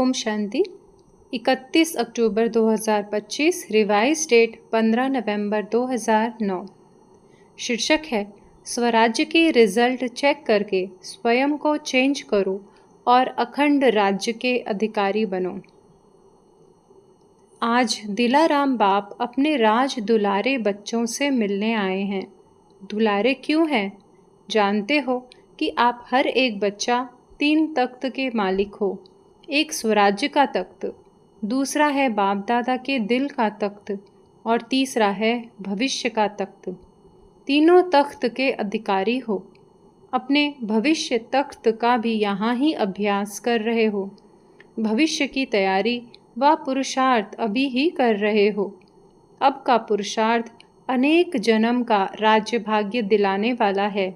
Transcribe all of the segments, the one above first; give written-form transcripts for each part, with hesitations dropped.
ओम शांति। 31 अक्टूबर 2025, revise date 15 नवंबर 2009। शीर्षक है स्वराज्य के रिजल्ट चेक करके स्वयं को चेंज करो और अखंड राज्य के अधिकारी बनो। आज दिलाराम बाप अपने राज दुलारे बच्चों से मिलने आए हैं। दुलारे क्यों हैं? जानते हो कि आप हर एक बच्चा 3 तख्त के मालिक हो। एक स्वराज्य का तख्त, दूसरा है बाप दादा के दिल का तख्त और तीसरा है भविष्य का तख्त। तीनों तख्त के अधिकारी हो। अपने भविष्य तख्त का भी यहाँ ही अभ्यास कर रहे हो। भविष्य की तैयारी व पुरुषार्थ अभी ही कर रहे हो। अब का पुरुषार्थ अनेक जन्म का राज्य भाग्य दिलाने वाला है।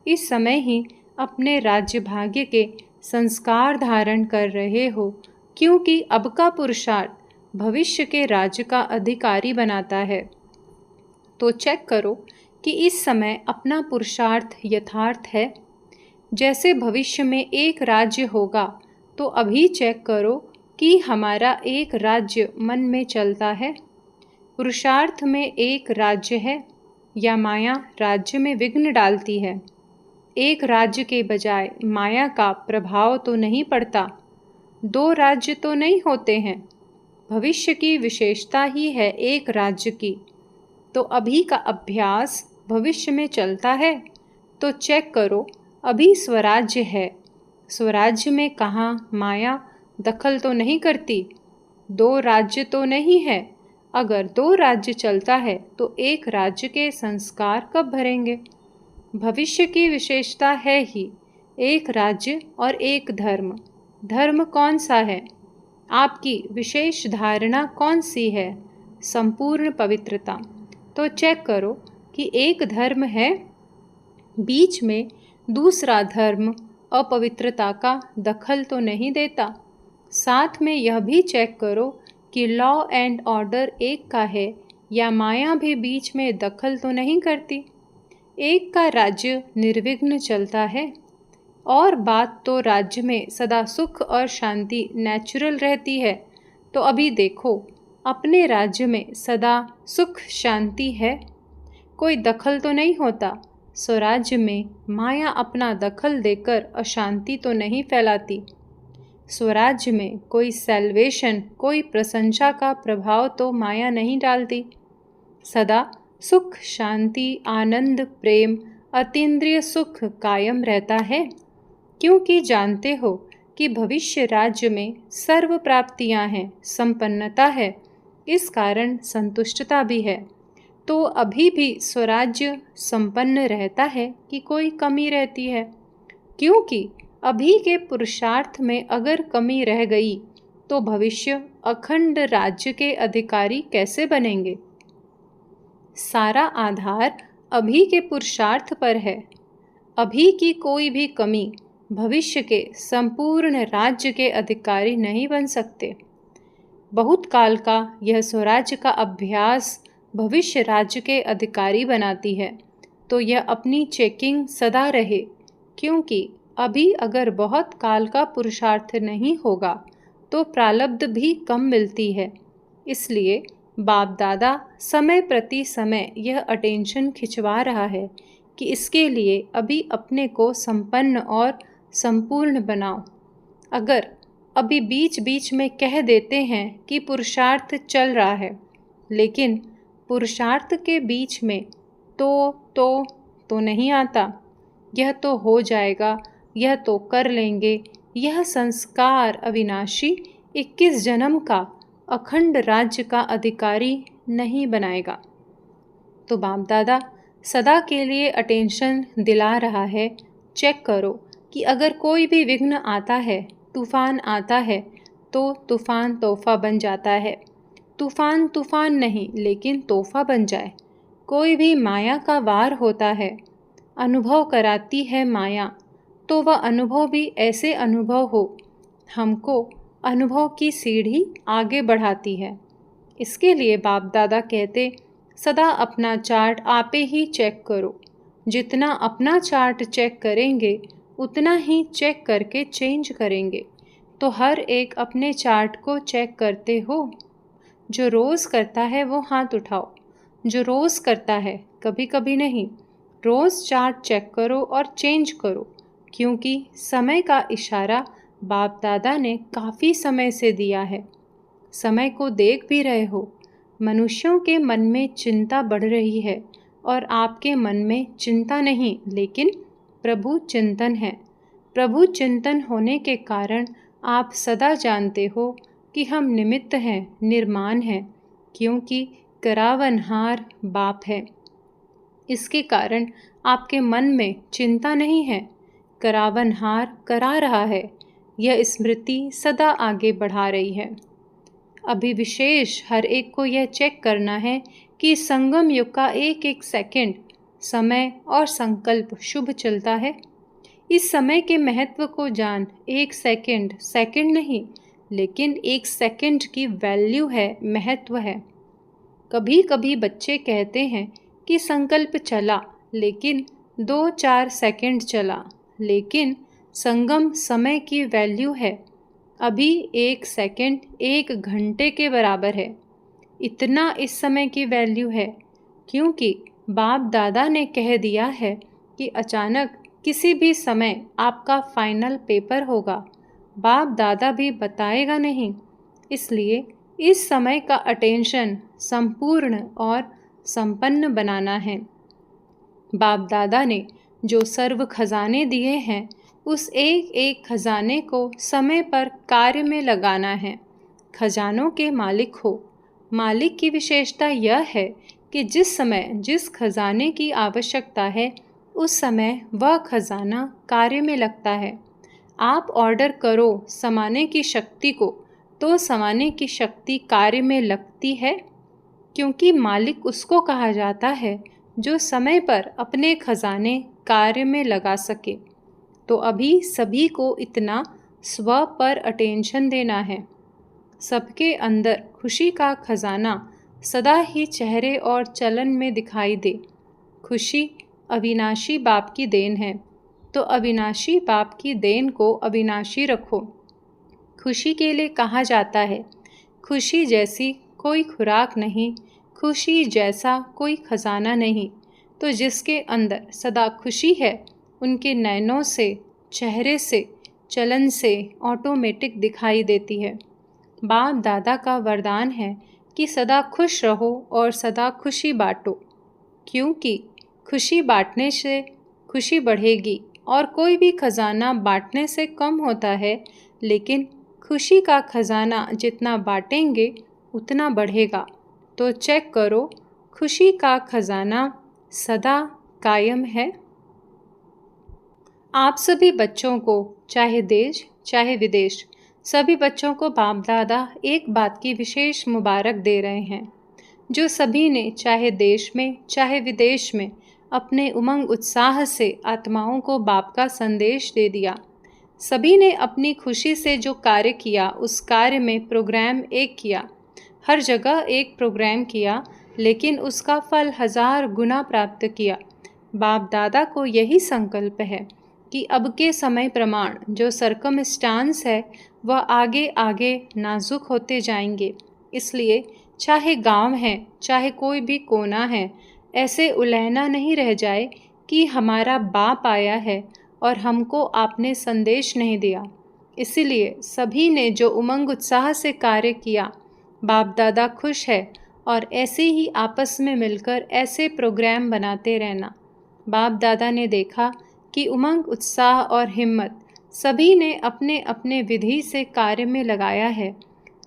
इस समय ही अपने राज्य भाग्य के संस्कार धारण कर रहे हो, क्योंकि अब का पुरुषार्थ भविष्य के राज्य का अधिकारी बनाता है। तो चेक करो कि इस समय अपना पुरुषार्थ यथार्थ है। जैसे भविष्य में एक राज्य होगा, तो अभी चेक करो कि हमारा एक राज्य मन में चलता है। पुरुषार्थ में एक राज्य है या माया राज्य में विघ्न डालती है। एक राज्य के बजाय माया का प्रभाव तो नहीं पड़ता। 2 राज्य तो नहीं होते हैं। भविष्य की विशेषता ही है एक राज्य की। तो अभी का अभ्यास भविष्य में चलता है, तो चेक करो अभी स्वराज्य है। स्वराज्य में कहाँ माया दखल तो नहीं करती। 2 राज्य तो नहीं है। अगर 2 राज्य चलता है तो एक राज्य के संस्कार कब भरेंगे? भविष्य की विशेषता है ही एक राज्य और एक धर्म। धर्म कौन सा है? आपकी विशेष धारणा कौन सी है? संपूर्ण पवित्रता। तो चेक करो कि एक धर्म है, बीच में दूसरा धर्म अपवित्रता का दखल तो नहीं देता। साथ में यह भी चेक करो कि लॉ एंड ऑर्डर एक का है या माया भी बीच में दखल तो नहीं करती। एक का राज्य निर्विघ्न चलता है। और बात तो राज्य में सदा सुख और शांति नेचुरल रहती है। तो अभी देखो अपने राज्य में सदा सुख शांति है, कोई दखल तो नहीं होता। स्वराज्य में माया अपना दखल देकर अशांति तो नहीं फैलाती। स्वराज्य में कोई सैल्वेशन, कोई प्रशंसा का प्रभाव तो माया नहीं डालती। सदा सुख शांति आनंद प्रेम अतीन्द्रिय सुख कायम रहता है, क्योंकि जानते हो कि भविष्य राज्य में सर्व प्राप्तियां हैं, संपन्नता है, इस कारण संतुष्टता भी है। तो अभी भी स्वराज्य संपन्न रहता है कि कोई कमी रहती है? क्योंकि अभी के पुरुषार्थ में अगर कमी रह गई तो भविष्य अखंड राज्य के अधिकारी कैसे बनेंगे? सारा आधार अभी के पुरुषार्थ पर है। अभी की कोई भी कमी भविष्य के संपूर्ण राज्य के अधिकारी नहीं बन सकते। बहुत काल का यह स्वराज्य का अभ्यास भविष्य राज्य के अधिकारी बनाती है। तो यह अपनी चेकिंग सदा रहे, क्योंकि अभी अगर बहुत काल का पुरुषार्थ नहीं होगा तो प्रारब्ध भी कम मिलती है। इसलिए बाप दादा समय प्रति समय यह अटेंशन खिंचवा रहा है कि इसके लिए अभी अपने को संपन्न और संपूर्ण बनाओ। अगर अभी बीच बीच में कह देते हैं कि पुरुषार्थ चल रहा है, लेकिन पुरुषार्थ के बीच में तो नहीं आता। यह तो हो जाएगा, यह तो कर लेंगे, यह संस्कार अविनाशी 21 जन्म का अखंड राज्य का अधिकारी नहीं बनाएगा। तो बाप दादा सदा के लिए अटेंशन दिला रहा है। चेक करो कि अगर कोई भी विघ्न आता है, तूफान आता है, तो तूफान तोहफा बन जाता है। तूफान तूफान नहीं, लेकिन तोहफा बन जाए। कोई भी माया का वार होता है, अनुभव कराती है माया, तो वह अनुभव भी ऐसे अनुभव हो, हमको अनुभव की सीढ़ी आगे बढ़ाती है। इसके लिए बाप दादा कहते सदा अपना चार्ट आपे ही चेक करो। जितना अपना चार्ट चेक करेंगे उतना ही चेक करके चेंज करेंगे, तो हर एक अपने चार्ट को चेक करते हो? जो रोज़ करता है वो हाथ उठाओ। जो रोज़ करता है, कभी कभी नहीं। रोज़ चार्ट चेक करो और चेंज करो, क्योंकि समय का इशारा बाप दादा ने काफ़ी समय से दिया है। समय को देख भी रहे हो। मनुष्यों के मन में चिंता बढ़ रही है और आपके मन में चिंता नहीं, लेकिन प्रभु चिंतन है। प्रभु चिंतन होने के कारण आप सदा जानते हो कि हम निमित्त हैं, निर्माण हैं, क्योंकि करावनहार बाप है। इसके कारण आपके मन में चिंता नहीं है। करावनहार करा रहा है। यह स्मृति सदा आगे बढ़ा रही है। अभी विशेष हर एक को यह चेक करना है कि संगम युग का एक एक सेकंड समय और संकल्प शुभ चलता है। इस समय के महत्व को जान। एक सेकंड सेकंड नहीं, लेकिन एक सेकंड की वैल्यू है, महत्व है। कभी कभी बच्चे कहते हैं कि संकल्प चला, लेकिन 2-4 सेकंड चला, लेकिन संगम समय की वैल्यू है। अभी एक सेकंड 1 घंटे के बराबर है। इतना इस समय की वैल्यू है, क्योंकि बाप दादा ने कह दिया है कि अचानक किसी भी समय आपका फाइनल पेपर होगा। बाप दादा भी बताएगा नहीं। इसलिए इस समय का अटेंशन संपूर्ण और संपन्न बनाना है। बाप दादा ने जो सर्व खजाने दिए हैं, उस एक एक खजाने को समय पर कार्य में लगाना है। खजानों के मालिक हो। मालिक की विशेषता यह है कि जिस समय जिस खजाने की आवश्यकता है, उस समय वह खजाना कार्य में लगता है। आप ऑर्डर करो समाने की शक्ति को, तो समाने की शक्ति कार्य में लगती है, क्योंकि मालिक उसको कहा जाता है जो समय पर अपने खजाने कार्य में लगा सके। तो अभी सभी को इतना स्व पर अटेंशन देना है। सबके अंदर खुशी का खजाना सदा ही चेहरे और चलन में दिखाई दे। खुशी अविनाशी बाप की देन है, तो अविनाशी बाप की देन को अविनाशी रखो। खुशी के लिए कहा जाता है, खुशी जैसी कोई खुराक नहीं, खुशी जैसा कोई खजाना नहीं। तो जिसके अंदर सदा खुशी है, उनके नैनों से, चेहरे से, चलन से ऑटोमेटिक दिखाई देती है। बाप दादा का वरदान है कि सदा खुश रहो और सदा खुशी बांटो, क्योंकि खुशी बांटने से खुशी बढ़ेगी और कोई भी खजाना बांटने से कम होता है, लेकिन खुशी का खजाना जितना बांटेंगे उतना बढ़ेगा। तो चेक करो, खुशी का खजाना सदा कायम है। आप सभी बच्चों को, चाहे देश चाहे विदेश, सभी बच्चों को बाप दादा एक बात की विशेष मुबारक दे रहे हैं। जो सभी ने चाहे देश में चाहे विदेश में अपने उमंग उत्साह से आत्माओं को बाप का संदेश दे दिया। सभी ने अपनी खुशी से जो कार्य किया, उस कार्य में प्रोग्राम एक किया। हर जगह एक प्रोग्राम किया, लेकिन उसका फल 1000 गुना प्राप्त किया। बाप दादा को यही संकल्प है कि अब के समय प्रमाण जो सर्कमस्टांस है, वह आगे आगे नाजुक होते जाएंगे। इसलिए चाहे गांव है, चाहे कोई भी कोना है, ऐसे उलहना नहीं रह जाए कि हमारा बाप आया है और हमको आपने संदेश नहीं दिया। इसीलिए सभी ने जो उमंग उत्साह से कार्य किया, बाप दादा खुश है। और ऐसे ही आपस में मिलकर ऐसे प्रोग्राम बनाते रहना। बाप दादा ने देखा कि उमंग उत्साह और हिम्मत सभी ने अपने अपने विधि से कार्य में लगाया है,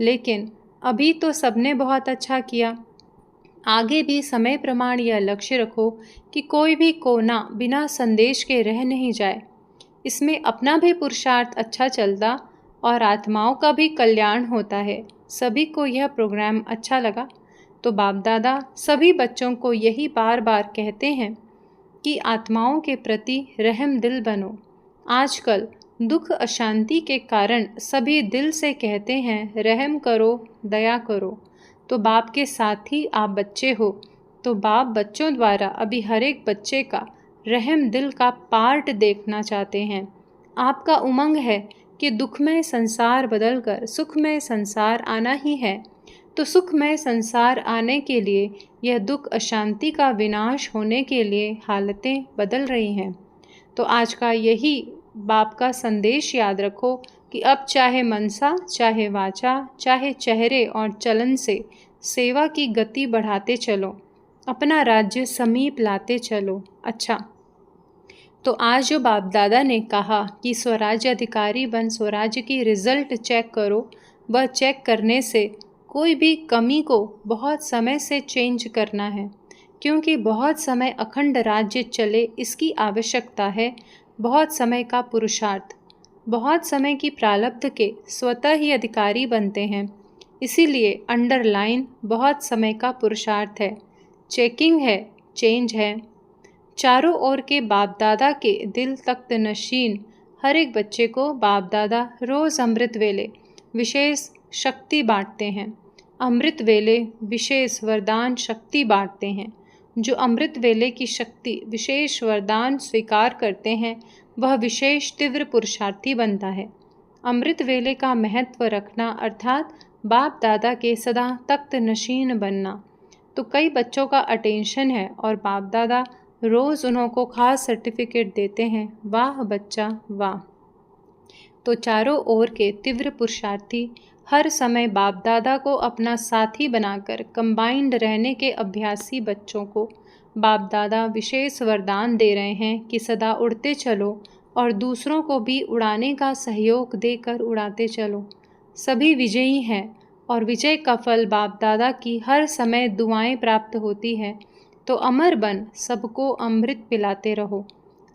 लेकिन अभी तो सबने बहुत अच्छा किया। आगे भी समय प्रमाण यह लक्ष्य रखो कि कोई भी कोना बिना संदेश के रह नहीं जाए। इसमें अपना भी पुरुषार्थ अच्छा चलता और आत्माओं का भी कल्याण होता है। सभी को यह प्रोग्राम अच्छा लगा, तो बाप दादा सभी बच्चों को यही बार बार कहते हैं कि आत्माओं के प्रति रहम दिल बनो। आजकल दुख अशांति के कारण सभी दिल से कहते हैं रहम करो, दया करो। तो बाप के साथ ही आप बच्चे हो, तो बाप बच्चों द्वारा अभी हर एक बच्चे का रहम दिल का पार्ट देखना चाहते हैं। आपका उमंग है कि दुखमय संसार बदलकर सुखमय संसार आना ही है, तो सुखमय संसार आने के लिए यह दुख अशांति का विनाश होने के लिए हालतें बदल रही हैं। तो आज का यही बाप का संदेश याद रखो कि अब चाहे मनसा, चाहे वाचा, चाहे चेहरे और चलन से सेवा की गति बढ़ाते चलो, अपना राज्य समीप लाते चलो। अच्छा, तो आज जो बाप दादा ने कहा कि स्वराज्य अधिकारी बन स्वराज्य की रिजल्ट चेक करो, वह चेक करने से कोई भी कमी को बहुत समय से चेंज करना है, क्योंकि बहुत समय अखंड राज्य चले इसकी आवश्यकता है। बहुत समय का पुरुषार्थ, बहुत समय की प्रारब्ध के स्वतः ही अधिकारी बनते हैं। इसीलिए अंडरलाइन बहुत समय का पुरुषार्थ है, चेकिंग है, चेंज है। चारों ओर के बाप दादा के दिल तख्त नशीन हर एक बच्चे को बाप दादा रोज़ अमृत वेले विशेष शक्ति बांटते हैं। अमृत वेले विशेष वरदान शक्ति बांटते हैं। जो अमृत वेले की शक्ति विशेष वरदान स्वीकार करते हैं, वह विशेष तीव्र पुरुषार्थी बनता है। अमृत वेले का महत्व रखना अर्थात बाप दादा के सदा तख्त नशीन बनना। तो कई बच्चों का अटेंशन है और बाप दादा रोज़ उन्हों को खास सर्टिफिकेट देते हैं। वाह बच्चा वाह। तो चारों ओर के तीव्र पुरुषार्थी हर समय बाप दादा को अपना साथी बनाकर कंबाइंड रहने के अभ्यासी बच्चों को बाप दादा विशेष वरदान दे रहे हैं कि सदा उड़ते चलो और दूसरों को भी उड़ाने का सहयोग देकर उड़ाते चलो। सभी विजयी हैं और विजय का फल बाप दादा की हर समय दुआएं प्राप्त होती है। तो अमर बन सबको अमृत पिलाते रहो।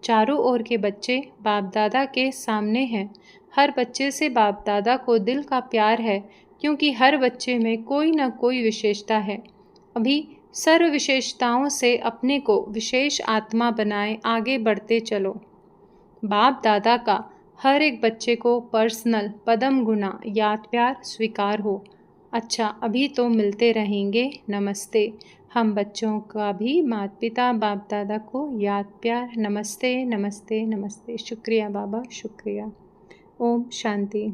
चारों ओर के बच्चे बाप दादा के सामने हैं। हर बच्चे से बाप दादा को दिल का प्यार है, क्योंकि हर बच्चे में कोई न कोई विशेषता है। अभी सर्व विशेषताओं से अपने को विशेष आत्मा बनाए आगे बढ़ते चलो। बाप दादा का हर एक बच्चे को पर्सनल पदम गुना याद प्यार स्वीकार हो। अच्छा, अभी तो मिलते रहेंगे। नमस्ते। हम बच्चों का भी माता पिता बाप दादा को याद प्यार नमस्ते नमस्ते नमस्ते। शुक्रिया बाबा, शुक्रिया। ओम शांति।